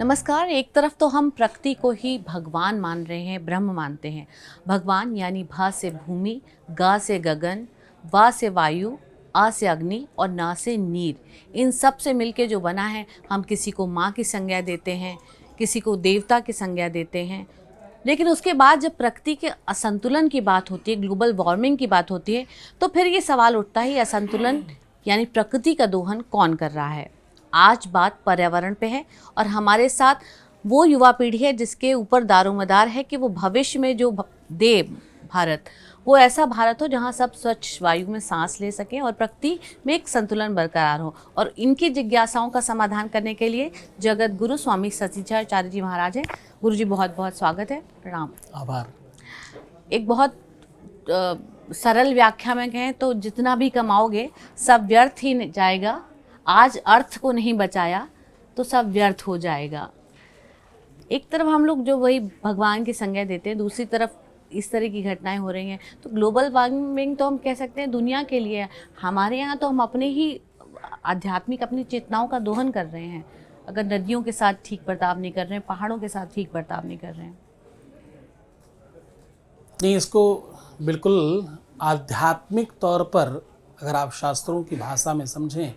नमस्कार। एक तरफ तो हम प्रकृति को ही भगवान मान रहे हैं, ब्रह्म मानते हैं। भगवान यानी भा से भूमि, गा से गगन, वा से वायु, आ से अग्नि और ना से नीर। इन सब से मिलके जो बना है, हम किसी को माँ की संज्ञा देते हैं, किसी को देवता की संज्ञा देते हैं। लेकिन उसके बाद जब प्रकृति के असंतुलन की बात होती है, ग्लोबल वार्मिंग की बात होती है, तो फिर ये सवाल उठता है, असंतुलन यानी प्रकृति का दोहन कौन कर रहा है। आज बात पर्यावरण पे है और हमारे साथ वो युवा पीढ़ी है जिसके ऊपर दारोमदार है कि वो भविष्य में जो दे भारत, वो ऐसा भारत हो जहाँ सब स्वच्छ वायु में सांस ले सकें और प्रकृति में एक संतुलन बरकरार हो। और इनकी जिज्ञासाओं का समाधान करने के लिए जगत गुरु स्वामी सतीचार्य जी महाराज हैं। गुरु जी बहुत बहुत स्वागत है, प्रणाम। आभार। एक बहुत सरल व्याख्या में कहें तो जितना भी कमाओगे सब व्यर्थ ही जाएगा। आज अर्थ को नहीं बचाया तो सब व्यर्थ हो जाएगा। एक तरफ हम लोग जो वही भगवान की संज्ञा देते हैं, दूसरी तरफ इस तरह की घटनाएं हो रही हैं। तो ग्लोबल वार्मिंग तो हम कह सकते हैं दुनिया के लिए, हमारे यहाँ तो हम अपने ही आध्यात्मिक अपनी चेतनाओं का दोहन कर रहे हैं। अगर नदियों के साथ ठीक बर्ताव नहीं कर रहे हैं, पहाड़ों के साथ ठीक बर्ताव नहीं कर रहे हैं। नहीं, इसको बिल्कुल आध्यात्मिक तौर पर अगर आप शास्त्रों की भाषा में समझें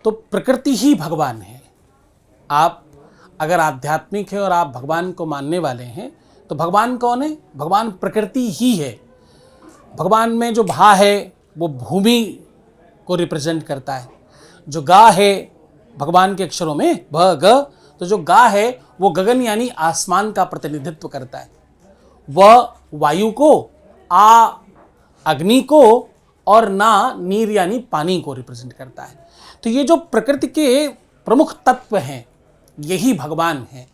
तो प्रकृति ही भगवान है। आप अगर आध्यात्मिक है और आप भगवान को मानने वाले हैं तो भगवान कौन है? भगवान प्रकृति ही है। भगवान में जो भा है वो भूमि को रिप्रेजेंट करता है। जो गा है भगवान के अक्षरों में भ ग, तो जो गा है वो गगन यानी आसमान का प्रतिनिधित्व करता है। वह वायु को, आ अग्नि को और ना नीर यानी पानी को रिप्रेजेंट करता है। तो ये जो प्रकृति के प्रमुख तत्व हैं यही भगवान हैं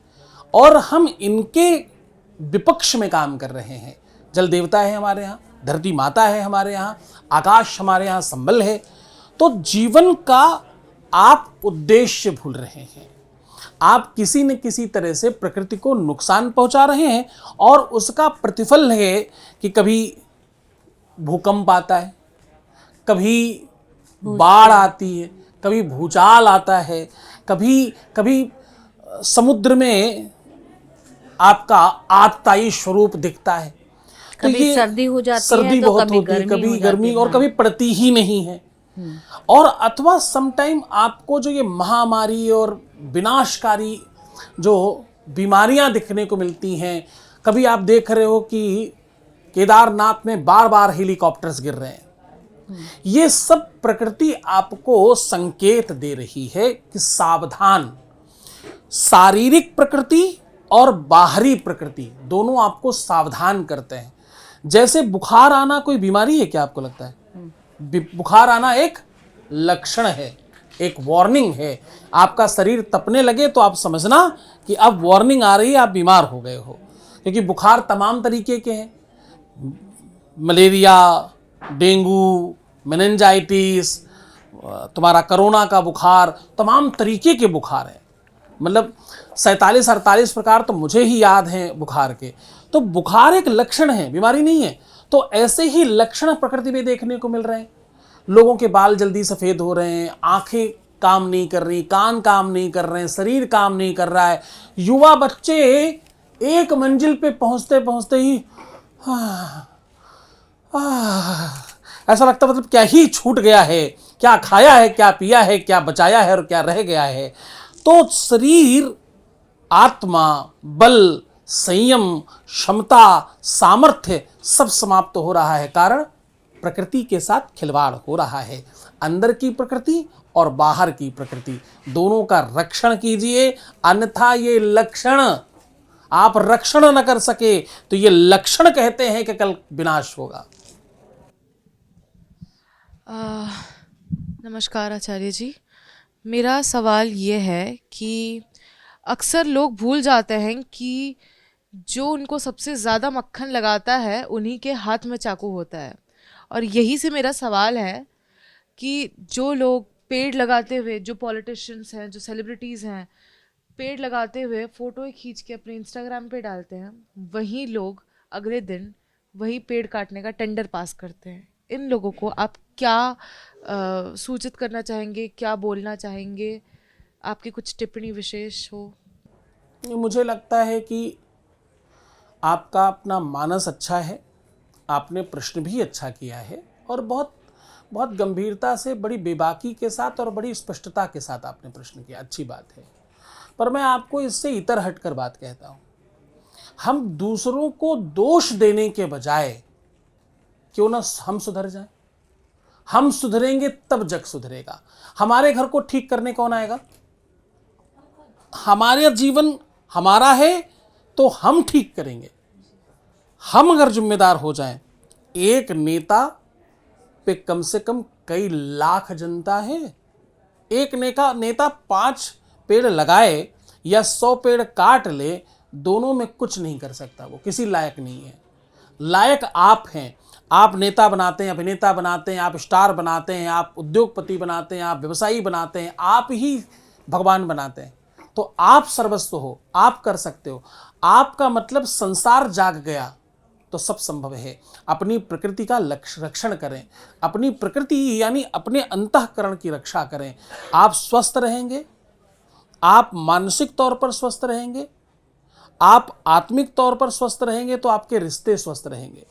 और हम इनके विपक्ष में काम कर रहे हैं। जल देवता है हमारे यहाँ, धरती माता है हमारे यहाँ, आकाश हमारे यहाँ संबल है। तो जीवन का आप उद्देश्य भूल रहे हैं। आप किसी न किसी तरह से प्रकृति को नुकसान पहुंचा रहे हैं और उसका प्रतिफल है कि कभी भूकंप आता है, कभी बाढ़ आती है, कभी भूचाल आता है, कभी कभी समुद्र में आपका आतताई स्वरूप दिखता है। कभी सर्दी हो जाती है, सर्दी तो बहुत होती है, कभी गर्मी और कभी पड़ती ही नहीं है। और अथवा समटाइम आपको जो ये महामारी और विनाशकारी जो बीमारियां दिखने को मिलती हैं, कभी आप देख रहे हो कि केदारनाथ में बार बार हेलीकॉप्टर्स गिर रहे हैं। ये सब प्रकृति आपको संकेत दे रही है कि सावधान। शारीरिक प्रकृति और बाहरी प्रकृति दोनों आपको सावधान करते हैं। जैसे बुखार आना कोई बीमारी है क्या आपको लगता है? बुखार आना एक लक्षण है, एक वार्निंग है। आपका शरीर तपने लगे तो आप समझना कि अब वार्निंग आ रही है, आप बीमार हो गए हो। क्योंकि बुखार तमाम तरीके के हैं, मलेरिया, डेंगू, मेनिंजाइटिस, तुम्हारा कोरोना का बुखार, तमाम तरीके के बुखार हैं। मतलब 47-48 प्रकार तो मुझे ही याद हैं बुखार के। तो बुखार एक लक्षण है, बीमारी नहीं है। तो ऐसे ही लक्षण प्रकृति में देखने को मिल रहे हैं। लोगों के बाल जल्दी सफ़ेद हो रहे हैं, आंखें काम नहीं कर रही, कान काम नहीं कर रहे हैं, शरीर काम नहीं कर रहा है। युवा बच्चे एक मंजिल पे पहुंचते पहुंचते ही ऐसा लगता मतलब क्या ही छूट गया है, क्या खाया है, क्या पिया है, क्या बचाया है और क्या रह गया है। तो शरीर, आत्मा, बल, संयम, क्षमता, सामर्थ्य सब समाप्त हो रहा है। कारण प्रकृति के साथ खिलवाड़ हो रहा है। अंदर की प्रकृति और बाहर की प्रकृति दोनों का रक्षण कीजिए, अन्यथा ये लक्षण आप रक्षण न कर सके तो ये लक्षण कहते हैं कि कल विनाश होगा। नमस्कार आचार्य जी। मेरा सवाल ये है कि अक्सर लोग भूल जाते हैं कि जो उनको सबसे ज़्यादा मक्खन लगाता है उन्हीं के हाथ में चाकू होता है। और यही से मेरा सवाल है कि जो लोग पेड़ लगाते हुए, जो पॉलिटिशियंस हैं, जो सेलिब्रिटीज़ हैं, पेड़ लगाते हुए फ़ोटो खींच के अपने इंस्टाग्राम पे डालते हैं, वही लोग अगले दिन वही पेड़ काटने का टेंडर पास करते हैं। इन लोगों को आप क्या सूचित करना चाहेंगे, क्या बोलना चाहेंगे? आपकी कुछ टिप्पणी विशेष हो? मुझे लगता है कि आपका अपना मानस अच्छा है, आपने प्रश्न भी अच्छा किया है और बहुत बहुत गंभीरता से, बड़ी बेबाकी के साथ और बड़ी स्पष्टता के साथ आपने प्रश्न किया, अच्छी बात है। पर मैं आपको इससे इतर हटकर बात कहता हूँ। हम दूसरों को दोष देने के बजाय क्यों ना हम सुधर जाएं। हम सुधरेंगे तब जग सुधरेगा। हमारे घर को ठीक करने कौन आएगा? हमारे जीवन हमारा है तो हम ठीक करेंगे। हम अगर जिम्मेदार हो जाएं, एक नेता पे कम से कम कई लाख जनता है। एक नेता 5 पेड़ लगाए या 100 पेड़ काट ले, दोनों में कुछ नहीं कर सकता, वो किसी लायक नहीं है। लायक आप हैं। आप नेता बनाते हैं, अभिनेता बनाते हैं, आप स्टार बनाते हैं, आप उद्योगपति बनाते हैं, आप व्यवसायी बनाते हैं, आप ही भगवान बनाते हैं। तो आप सर्वस्व हो, आप कर सकते हो। आपका मतलब संसार जाग गया तो सब संभव है। अपनी प्रकृति का रक्षण करें, अपनी प्रकृति यानी अपने अंतःकरण की रक्षा करें। आप स्वस्थ रहेंगे, आप मानसिक तौर पर स्वस्थ रहेंगे, आप आत्मिक तौर पर स्वस्थ रहेंगे तो आपके रिश्ते स्वस्थ रहेंगे।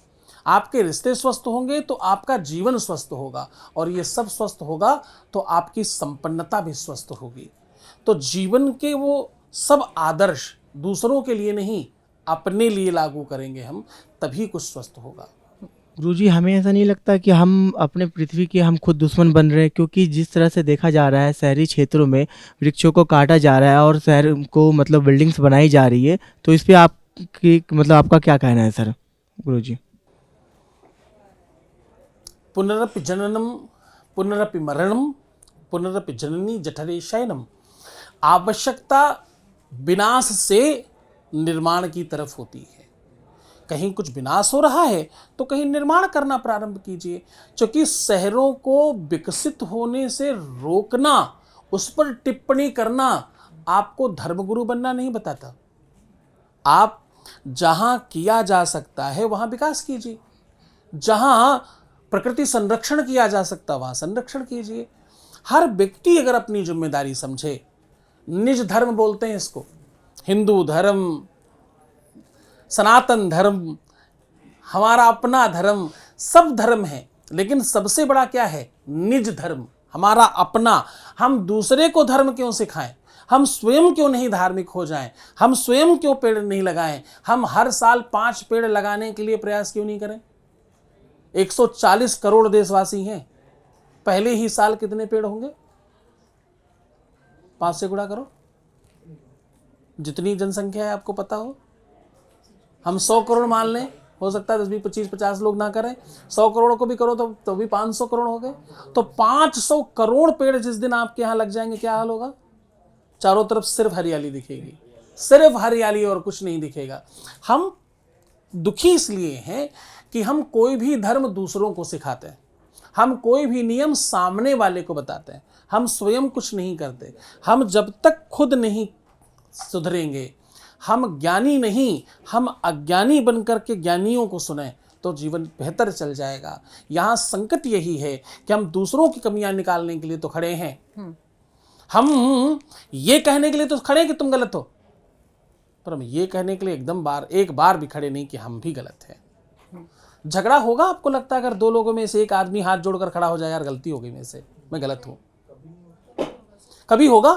आपके रिश्ते स्वस्थ होंगे तो आपका जीवन स्वस्थ होगा, और ये सब स्वस्थ होगा तो आपकी संपन्नता भी स्वस्थ होगी। तो जीवन के वो सब आदर्श दूसरों के लिए नहीं, अपने लिए लागू करेंगे हम, तभी कुछ स्वस्थ होगा। गुरुजी, हमें ऐसा नहीं लगता कि हम अपने पृथ्वी के हम खुद दुश्मन बन रहे हैं? क्योंकि जिस तरह से देखा जा रहा है, शहरी क्षेत्रों में वृक्षों को काटा जा रहा है और शहर को मतलब बिल्डिंग्स बनाई जा रही है, तो इस पे आपकी मतलब आपका क्या कहना है सर? गुरुजी, पुनरपि जननम पुनरपि मरणम पुनरपि जननी जठरे शयनम। आवश्यकता विनाश से निर्माण की तरफ होती है। कहीं कुछ विनाश हो रहा है तो कहीं निर्माण करना प्रारंभ कीजिए। क्योंकि शहरों को विकसित होने से रोकना, उस पर टिप्पणी करना आपको धर्मगुरु बनना नहीं बताता। आप जहां किया जा सकता है वहां विकास कीजिए, जहां प्रकृति संरक्षण किया जा सकता वहां संरक्षण कीजिए। हर व्यक्ति अगर अपनी जिम्मेदारी समझे, निज धर्म बोलते हैं इसको, हिंदू धर्म, सनातन धर्म, हमारा अपना धर्म, सब धर्म है, लेकिन सबसे बड़ा क्या है? निज धर्म, हमारा अपना। हम दूसरे को धर्म क्यों सिखाएं? हम स्वयं क्यों नहीं धार्मिक हो जाएं? हम स्वयं क्यों पेड़ नहीं लगाएं? हम हर साल 5 पेड़ लगाने के लिए प्रयास क्यों नहीं करें? 140 करोड़ देशवासी हैं, पहले ही साल कितने पेड़ होंगे? 5 से गुणा करो, जितनी जनसंख्या है आपको पता हो। हम 100 करोड़ मान लें, हो सकता है 10, 20, 25, 50 लोग ना करें, 100 करोड़ को भी करो तो भी 500 करोड़ हो गए। तो 500 करोड़ पेड़ जिस दिन आपके यहाँ लग जाएंगे, क्या हाल होगा? चारों तरफ सिर्फ हरियाली दिखेगी, सिर्फ हरियाली और कुछ नहीं दिखेगा। हम दुखी इसलिए हैं कि हम कोई भी धर्म दूसरों को सिखाते हैं, हम कोई भी नियम सामने वाले को बताते हैं, हम स्वयं कुछ नहीं करते। हम जब तक खुद नहीं सुधरेंगे, हम ज्ञानी नहीं, हम अज्ञानी बनकर के ज्ञानियों को सुने तो जीवन बेहतर चल जाएगा। यहाँ संकट यही है कि हम दूसरों की कमियां निकालने के लिए तो खड़े हैं, हम ये कहने के लिए तो खड़े हैं कि तुम गलत हो, पर हम ये कहने के लिए एक बार भी खड़े नहीं कि हम भी गलत हैं। झगड़ा होगा, आपको लगता है अगर 2 लोगों में से एक आदमी हाथ जोड़कर खड़ा हो जाए, यार गलती हो गई मेरे से, मैं गलत हूं, कभी होगा?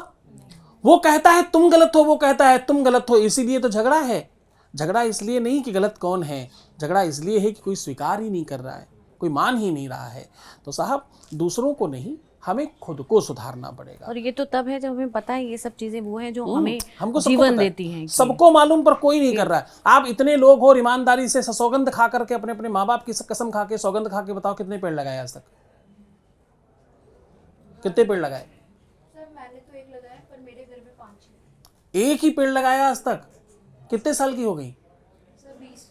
वो कहता है तुम गलत हो, वो कहता है तुम गलत हो, इसीलिए तो झगड़ा है। झगड़ा इसलिए नहीं कि गलत कौन है, झगड़ा इसलिए है कि कोई स्वीकार ही नहीं कर रहा है, कोई मान ही नहीं रहा है। तो साहब, दूसरों को नहीं, हमें खुद को सुधारना पड़ेगा। और ये तो तब है जब हमें पता है ये सब चीजें वो हैं जो हमको हमें जीवन देती हैं। सबको मालूम, पर कोई नहीं कर रहा है। आप इतने लोग हो, ईमानदारी से सौगंध खा करके, अपने अपने माँ बाप की कसम खा के, सौगंध खा के बताओ कितने पेड़ लगाए आज तक? कितने पेड़ लगाए? सर मैंने तो 1 लगाया, पर मेरे घर में 5 है। एक ही पेड़ लगाया आज तक? कितने साल की हो गई? सर 20।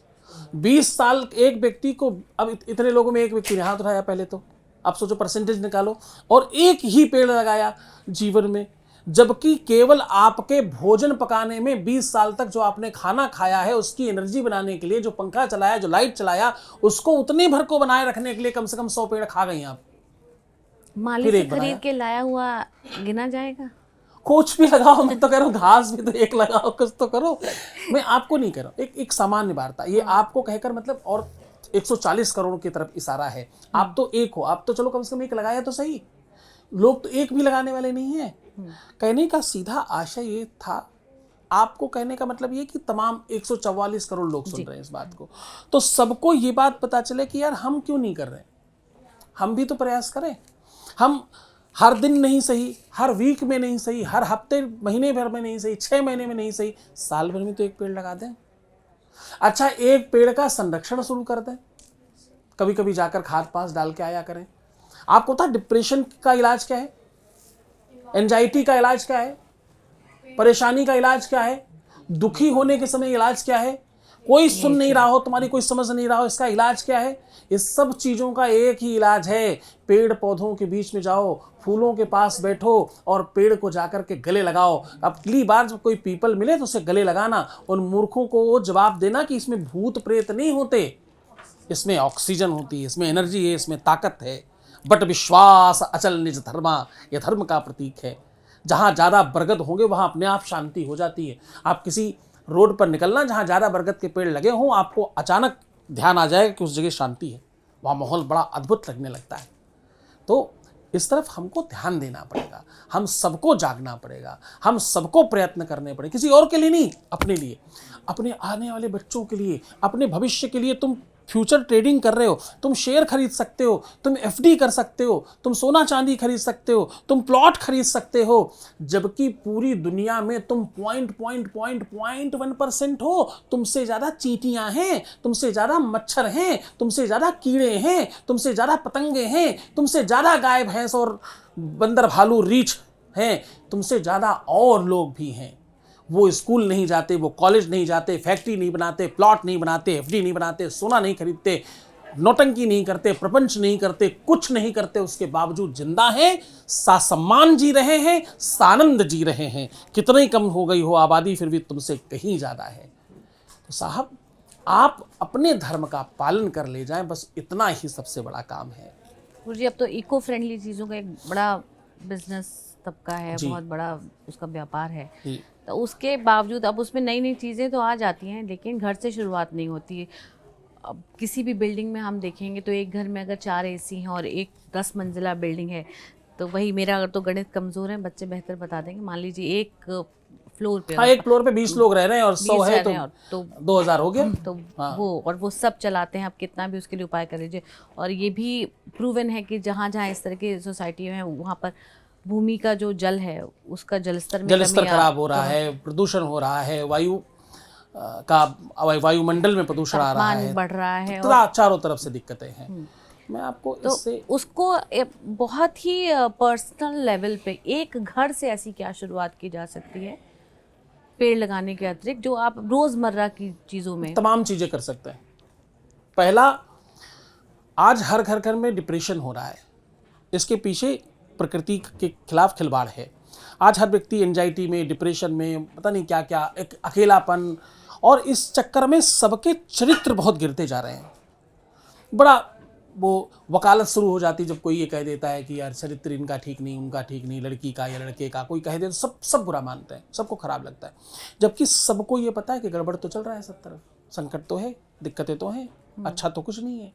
20 साल एक व्यक्ति को। अब इतने लोगों में एक व्यक्ति ने हाथ उठाया पहले तो, आप सोचो परसेंटेज निकालो, और एक ही पेड़ लगाया जीवन में, जबकि केवल आपके भोजन पकाने में 20 साल तक जो आपने खाना खाया है, उसकी एनर्जी बनाने के लिए जो पंखा चलाया, जो लाइट चलाया, उसको उतने भर को बनाए रखने के लिए कम से कम 100 पेड़ खा गई आप। माली से खरीद के लाया हुआ गिना जाएगा? कोच भी लगाओ, मैं तो कह रहा हूँ घास भी तो एक लगाओ, कुछ तो करो। मैं आपको नहीं कह रहा हूँ, एक सामान्य वार्ता, ये आपको कहकर मतलब, और 140 करोड़ की तरफ इशारा है। आप तो एक हो, आप तो चलो कम से कम एक लगाया तो सही, लोग तो एक भी लगाने वाले नहीं है। कहने का सीधा आशय ये था, आपको कहने का मतलब ये कि तमाम 144 करोड़ लोग सुन रहे हैं इस बात को, तो सबको ये बात पता चले कि यार हम क्यों नहीं कर रहे, हम भी तो प्रयास करें। हम हर दिन नहीं सही, हर वीक में नहीं सही, हर हफ्ते महीने भर में नहीं सही, 6 महीने में नहीं सही, साल भर में तो एक पेड़ लगा दें। अच्छा, एक पेड़ का संरक्षण शुरू कर दें, कभी कभी जाकर खाद पास डाल के आया करें। आपको पता डिप्रेशन का इलाज क्या है, एंजाइटी का इलाज क्या है, परेशानी का इलाज क्या है, दुखी होने के समय इलाज क्या है, कोई सुन नहीं रहा हो, तुम्हारी कोई समझ नहीं रहा हो, इसका इलाज क्या है? इस सब चीज़ों का एक ही इलाज है, पेड़ पौधों के बीच में जाओ, फूलों के पास बैठो और पेड़ को जाकर के गले लगाओ। अब अगली बार जब कोई पीपल मिले तो उसे गले लगाना, उन मूर्खों को वो जवाब देना कि इसमें भूत प्रेत नहीं होते, इसमें ऑक्सीजन होती है, इसमें एनर्जी है, इसमें ताकत है। बट विश्वास अचल निज धर्मा, यह धर्म का प्रतीक है। जहाँ ज़्यादा बरगद होंगे वहाँ अपने आप शांति हो जाती है। आप किसी रोड पर निकलना, जहाँ ज़्यादा बरगद के पेड़ लगे हों, आपको अचानक ध्यान आ जाएगा कि उस जगह शांति है, वहाँ माहौल बड़ा अद्भुत लगने लगता है। तो इस तरफ हमको ध्यान देना पड़ेगा, हम सबको जागना पड़ेगा, हम सबको प्रयत्न करने पड़ेगा, किसी और के लिए नहीं, अपने लिए, अपने आने वाले बच्चों के लिए, अपने भविष्य के लिए। तुम फ्यूचर ट्रेडिंग कर रहे हो, तुम शेयर खरीद सकते हो, तुम एफडी कर सकते हो, तुम सोना चांदी खरीद सकते हो, तुम प्लॉट खरीद सकते हो, जबकि पूरी दुनिया में तुम 0.1% हो। तुमसे ज़्यादा चींटियाँ हैं, तुमसे ज़्यादा मच्छर हैं, तुमसे ज़्यादा कीड़े हैं, तुमसे ज़्यादा पतंगे हैं, तुमसे ज़्यादा गाय भैंस और बंदर भालू रीछ हैं, तुमसे ज़्यादा और लोग भी हैं। वो स्कूल नहीं जाते, वो कॉलेज नहीं जाते, फैक्ट्री नहीं बनाते, प्लॉट नहीं बनाते, एफडी नहीं बनाते, सोना नहीं खरीदते, नौटंकी नहीं करते, प्रपंच नहीं करते, कुछ नहीं करते, उसके बावजूद जिंदा हैं, सासम्मान जी रहे हैं, सानंद जी रहे हैं। कितनी कम हो गई हो आबादी, फिर भी तुमसे कहीं ज़्यादा है। तो साहब, आप अपने धर्म का पालन कर ले जाएं, बस इतना ही सबसे बड़ा काम है। गुरु जी, अब तो इको फ्रेंडली चीज़ों का एक बड़ा बिजनेस तबका है, बहुत बड़ा उसका व्यापार है, तो उसके बावजूद अब उसमें नई नई चीज़ें तो आ जाती हैं, लेकिन घर से शुरुआत नहीं होती है। अब किसी भी बिल्डिंग में हम देखेंगे तो एक घर में अगर 4 एसी हैं और एक 10 मंजिला बिल्डिंग है, तो वही मेरा अगर तो गणित कमज़ोर है, बच्चे बेहतर बता देंगे, मान लीजिए एक फ्लोर पे, हाँ, एक फ्लोर पे 20 लोग रह रहे हैं और 100 है तो 2000 हो गया। तो वो सब चलाते हैं। आप कितना भी उसके लिए उपाय कर लीजिए, और ये भी प्रूवन है कि जहाँ जहाँ इस तरह की सोसाइटी है वहाँ पर भूमि का जो जल है उसका जलस्तर खराब हो रहा है, प्रदूषण हो रहा है, वायुमंडल में प्रदूषण आ रहा है, बढ़ रहा है, और चारों तरफ से दिक्कतें हैं। मैं आपको तो इससे उसको बहुत ही पर्सनल लेवल पे एक घर से ऐसी क्या शुरुआत की जा सकती है पेड़ लगाने के अतिरिक्त, जो आप रोजमर्रा की चीजों में तमाम चीजें कर सकते हैं। पहला, आज हर घर घर में डिप्रेशन हो रहा है, इसके पीछे प्रकृति के खिलाफ खिलवाड़ है। आज हर व्यक्ति एंजाइटी में, डिप्रेशन में, पता नहीं क्या क्या, एक अकेलापन, और इस चक्कर में सबके चरित्र बहुत गिरते जा रहे हैं। बड़ा वो वकालत शुरू हो जाती जब कोई ये कह देता है कि यार चरित्र इनका ठीक नहीं, उनका ठीक नहीं, लड़की का या लड़के का कोई कह दे तो सब बुरा मानते हैं, सबको खराब लगता है। जबकि सबको ये पता है कि गड़बड़ तो चल रहा है सब तरफ, संकट तो है, दिक्कतें तो हैं, अच्छा तो कुछ नहीं है।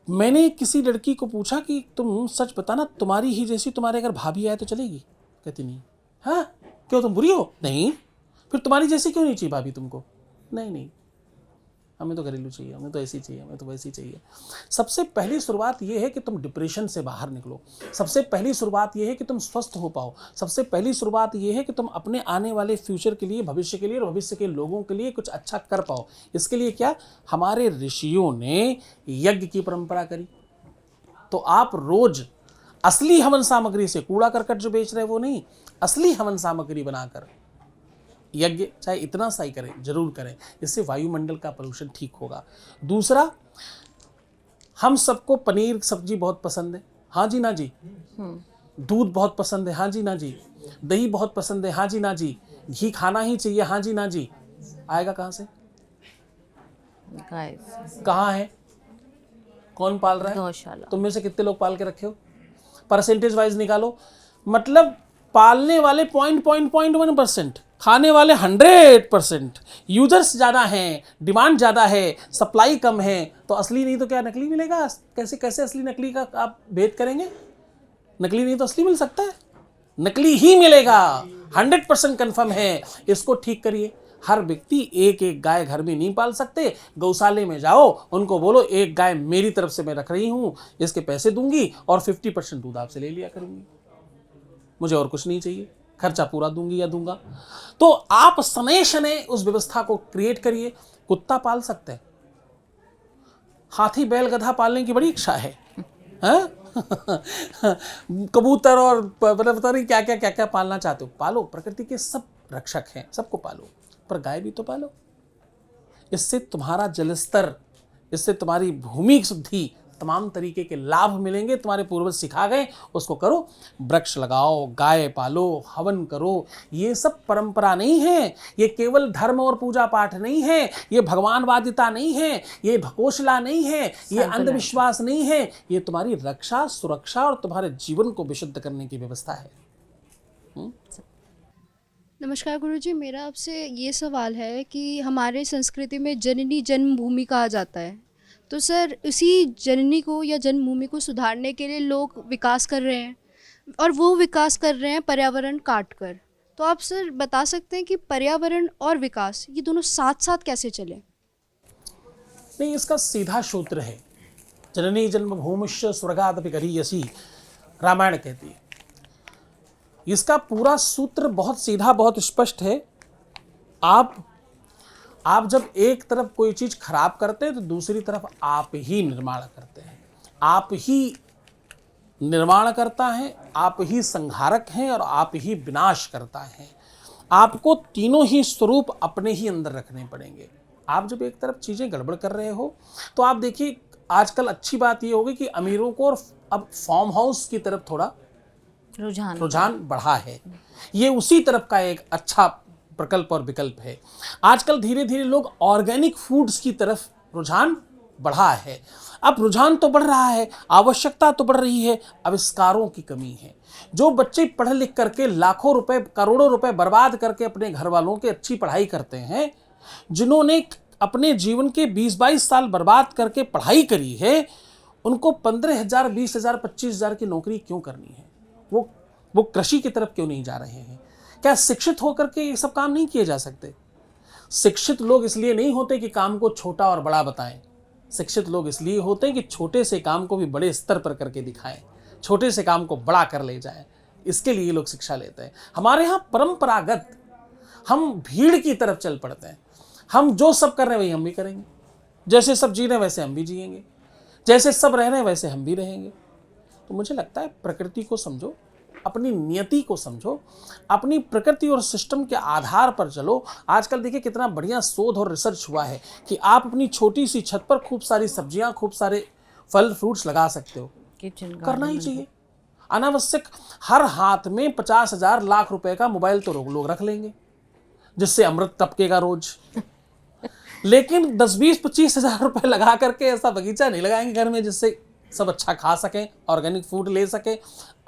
मैंने किसी लड़की को पूछा कि तुम सच बताना, तुम्हारी ही जैसी तुम्हारे अगर भाभी आए तो चलेगी? कहती नहीं। हाँ, क्यों तुम बुरी हो? नहीं। फिर तुम्हारी जैसी क्यों नहीं चाहिए भाभी तुमको? नहीं, हमें तो घरेलू चाहिए, हमें तो ऐसी चाहिए, हमें तो वैसी चाहिए। सबसे पहली शुरुआत ये है कि तुम डिप्रेशन से बाहर निकलो। सबसे पहली शुरुआत ये है कि तुम स्वस्थ हो पाओ। सबसे पहली शुरुआत ये है कि तुम अपने आने वाले फ्यूचर के लिए, भविष्य के लिए और भविष्य के लोगों के लिए कुछ अच्छा कर पाओ। इसके लिए क्या, हमारे ऋषियों ने यज्ञ की परंपरा करी। तो आप रोज असली हवन सामग्री से, कूड़ा करकट जो बेच रहे वो नहीं, असली हवन सामग्री बनाकर यज्ञ चाहे इतना सा ही करें, जरूर करें। इससे वायुमंडल का पोल्यूशन ठीक होगा। दूसरा, हम सबको पनीर सब्जी बहुत पसंद है, हाँ जी ना जी। दूध बहुत पसंद है, हाँ जी ना जी। दही बहुत पसंद है, हाँ जी ना जी। घी खाना ही चाहिए, हाँ जी ना जी। आएगा कहाँ से? कहाँ है? कौन पाल रहा है? गौशाला। तुम में से कितने लोग पाल के रखे हो? परसेंटेज वाइज निकालो। मतलब पालने वाले 0.1%, खाने वाले 100%, यूजर्स ज़्यादा हैं, डिमांड ज़्यादा है, सप्लाई कम है, तो असली नहीं तो क्या नकली मिलेगा? कैसे कैसे असली नकली का आप भेद करेंगे? नकली नहीं तो असली मिल सकता है? नकली ही मिलेगा, 100% कन्फर्म है। इसको ठीक करिए। हर व्यक्ति एक एक गाय घर में नहीं पाल सकते, गौशाले में जाओ, उनको बोलो एक गाय मेरी तरफ से मैं रख रही हूँ, इसके पैसे दूंगी और 50% दूध आपसे ले लिया करूंगी, मुझे और कुछ नहीं चाहिए, खर्चा पूरा दूंगी या दूंगा। तो आप शनै शनै उस व्यवस्था को क्रिएट करिए। कुत्ता पाल सकते हैं, हाथी बैल गधा पालने की बड़ी इच्छा है, हाँ? कबूतर और पता नहीं क्या क्या क्या क्या पालना चाहते हो, पालो। प्रकृति के सब रक्षक हैं, सबको पालो, पर गाय भी तो पालो। इससे तुम्हारा जलस्तर, इससे तुम्हारी भूमि शुद्धि, तमाम तरीके के लाभ मिलेंगे। तुम्हारे पूर्वज सिखा गए, उसको करो। वृक्ष लगाओ, गाय पालो, हवन करो। ये सब परंपरा नहीं है, ये केवल धर्म और पूजा पाठ नहीं है, ये भगवानवादिता नहीं है, ये भकोसला नहीं है, ये अंधविश्वास नहीं है, ये तुम्हारी रक्षा, सुरक्षा और तुम्हारे जीवन को विशुद्ध करने की व्यवस्था है। नमस्कार गुरुजी, मेरा आपसे ये सवाल है कि हमारे संस्कृति में जननी जन्मभूमि कहा जाता है, तो सर उसी जननी को या जन्मभूमि को सुधारने के लिए लोग विकास कर रहे हैं, और वो विकास कर रहे हैं पर्यावरण काट कर। तो आप सर बता सकते हैं कि पर्यावरण और विकास ये दोनों साथ साथ कैसे चले? नहीं, इसका सीधा सूत्र है, जननी जन्मभूमिश्च स्वर्गादपि गरीयसी, रामायण कहती है। इसका पूरा सूत्र बहुत सीधा, बहुत स्पष्ट है। आप जब एक तरफ कोई चीज खराब करते हैं तो दूसरी तरफ आप ही निर्माण करते हैं। आप ही निर्माण करता है, आप ही संहारक हैं और आप ही विनाश करता है। आपको तीनों ही स्वरूप अपने ही अंदर रखने पड़ेंगे। आप जब एक तरफ चीजें गड़बड़ कर रहे हो तो आप देखिए, आजकल अच्छी बात यह होगी कि अमीरों को अब फार्म हाउस की तरफ थोड़ा रुझान बढ़ा है। ये उसी तरफ का एक अच्छा प्रकल्प और विकल्प है। आजकल धीरे धीरे लोग ऑर्गेनिक फूड्स की तरफ रुझान बढ़ा है। अब रुझान तो बढ़ रहा है, आवश्यकता तो बढ़ रही है, आविष्कारों की कमी है। जो बच्चे पढ़ लिख करके लाखों रुपए, करोड़ों रुपए बर्बाद करके अपने घर वालों की अच्छी पढ़ाई करते हैं, जिन्होंने अपने जीवन के 20-22 साल बर्बाद करके पढ़ाई करी है, उनको 15,000, 20,000, 25,000 की नौकरी क्यों करनी है? वो कृषि की तरफ क्यों नहीं जा रहे हैं? क्या शिक्षित होकर के ये सब काम नहीं किए जा सकते? शिक्षित लोग इसलिए नहीं होते कि काम को छोटा और बड़ा बताएं। शिक्षित लोग इसलिए होते हैं कि छोटे से काम को भी बड़े स्तर पर करके दिखाएं, छोटे से काम को बड़ा कर ले जाएं। इसके लिए लोग शिक्षा लेते हैं। हमारे यहाँ परंपरागत हम भीड़ की तरफ चल पड़ते हैं। हम जो सब कर रहे हैं वही हम भी करेंगे, जैसे सब जी रहे हैं वैसे हम भी जिएंगे, जैसे सब रह रहे हैं वैसे हम भी रहेंगे। तो मुझे लगता है प्रकृति को समझो, अपनी नियति को समझो, अपनी प्रकृति और सिस्टम के आधार पर चलो। आजकल देखिए कितना बढ़िया शोध और रिसर्च हुआ है कि आप अपनी छोटी सी छत पर खूब सारी सब्जियां, खूब सारे फल फ्रूट्स लगा सकते हो। करना ही चाहिए। अनावश्यक हर हाथ में 50,000 लाख रुपए का मोबाइल तो लोग रख लेंगे, जिससे अमृत टपकेगा रोज। लेकिन 10-20-25,000 रुपए लगा करके ऐसा बगीचा नहीं लगाएंगे घर में जिससे सब अच्छा खा सकें, ऑर्गेनिक फूड ले सकें।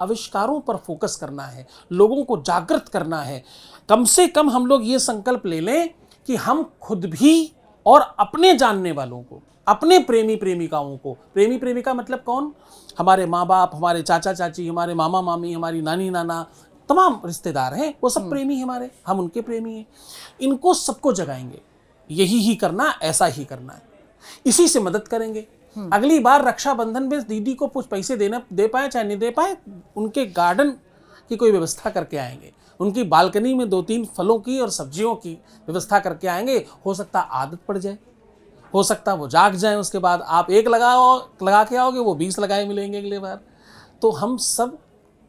आविष्कारों पर फोकस करना है, लोगों को जागृत करना है। कम से कम हम लोग ये संकल्प ले लें कि हम खुद भी और अपने जानने वालों को, अपने प्रेमी प्रेमिकाओं को, प्रेमी प्रेमिका मतलब कौन? हमारे माँ बाप, हमारे चाचा चाची, हमारे मामा मामी, हमारी नानी नाना, तमाम रिश्तेदार हैं, वो सब प्रेमी हैं हमारे, हम उनके प्रेमी हैं। इनको सबको जगाएंगे, यही ही करना, ऐसा ही करना है, इसी से मदद करेंगे। अगली बार रक्षाबंधन में दीदी को कुछ पैसे दे पाए चाहे नहीं दे पाए, उनके गार्डन की कोई व्यवस्था करके आएंगे, उनकी बालकनी में 2-3 फलों की और सब्जियों की व्यवस्था करके आएंगे। हो सकता आदत पड़ जाए, हो सकता वो जाग जाए, उसके बाद आप एक लगा के आओगे, वो 20 लगाए मिलेंगे अगले बार। तो हम सब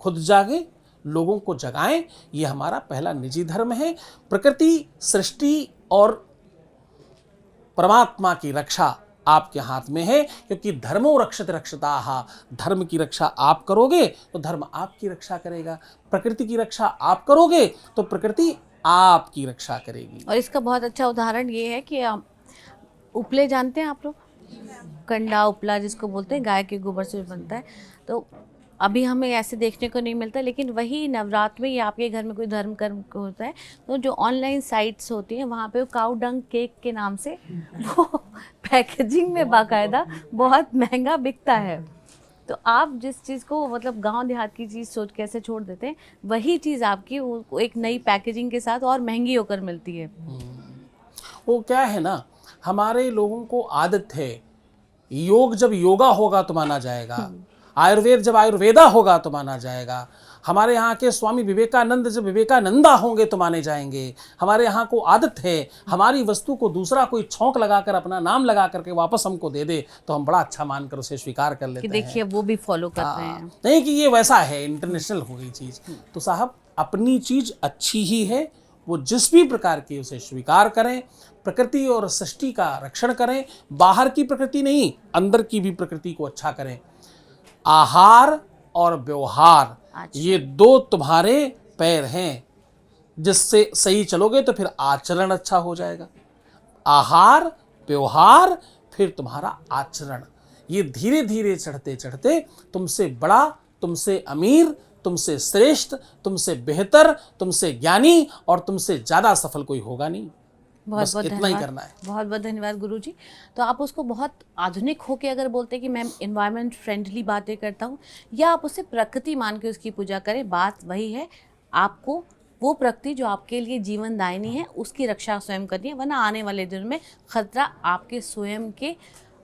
खुद जागे, लोगों को जगाएं, ये हमारा पहला निजी धर्म है। प्रकृति, सृष्टि और परमात्मा की रक्षा आपके हाथ में है, क्योंकि धर्मो रक्षत रक्षताः, धर्म की रक्षा आप करोगे तो धर्म आपकी रक्षा करेगा, प्रकृति की रक्षा आप करोगे तो प्रकृति आपकी रक्षा करेगी। और इसका बहुत अच्छा उदाहरण ये है कि उपले जानते हैं आप लोग, कंडा उपला जिसको बोलते हैं, गाय के गोबर से बनता है। तो अभी हमें ऐसे देखने को नहीं मिलता, लेकिन वही नवरात्र में या आपके घर में कोई धर्म कर्म होता है तो जो ऑनलाइन साइट्स होती हैं वहाँ पे काऊ डंग केक के नाम से वो पैकेजिंग में बाकायदा बहुत महंगा बिकता है। तो आप जिस चीज़ को मतलब गांव देहात की चीज़ सोच के ऐसे छोड़ देते हैं, वही चीज़ आपकी वो एक नई पैकेजिंग के साथ और महंगी होकर मिलती है। वो क्या है ना, हमारे लोगों को आदत है, योग जब योगा होगा तो माना जाएगा, आयुर्वेद जब आयुर्वेदा होगा तो माना जाएगा, हमारे यहाँ के स्वामी विवेकानंद जब विवेकानंदा होंगे तो माने जाएंगे। हमारे यहाँ को आदत है, हमारी वस्तु को दूसरा कोई छौंक लगाकर अपना नाम लगा करके वापस हमको दे दे तो हम बड़ा अच्छा मानकर उसे स्वीकार कर लेते कि देखिए वो भी फॉलो कर रहे हैं। नहीं कि ये वैसा है, इंटरनेशनल हो गई चीज़। तो साहब अपनी चीज़ अच्छी ही है, वो जिस भी प्रकार की उसे स्वीकार करें, प्रकृति और सृष्टि का रक्षण करें, बाहर की प्रकृति नहीं अंदर की भी प्रकृति को अच्छा करें। आहार और व्यवहार ये दो तुम्हारे पैर हैं, जिससे सही चलोगे तो फिर आचरण अच्छा हो जाएगा। आहार व्यवहार फिर तुम्हारा आचरण, ये धीरे धीरे चढ़ते चढ़ते तुमसे बड़ा, तुमसे अमीर, तुमसे श्रेष्ठ, तुमसे बेहतर, तुमसे ज्ञानी और तुमसे ज़्यादा सफल कोई होगा नहीं। बस इतना ही करना है। बहुत बहुत धन्यवाद गुरुजी। तो आप उसको बहुत आधुनिक होके अगर बोलते हैं कि मैं एनवायरनमेंट फ्रेंडली बातें करता हूँ, या आप उसे प्रकृति मान के उसकी पूजा करें, बात वही है। आपको वो प्रकृति जो आपके लिए जीवनदायिनी है उसकी रक्षा स्वयं करनी है, वरना आने वाले दिन में खतरा आपके स्वयं के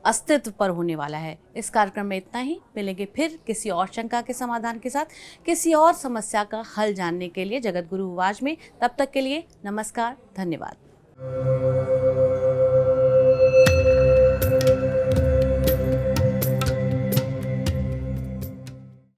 अस्तित्व पर होने वाला है। इस कार्यक्रम में इतना ही। मिलेंगे फिर किसी और शंका के समाधान के साथ, किसी और समस्या का हल जानने के लिए जगत गुरु आवाज में। तब तक के लिए नमस्कार, धन्यवाद।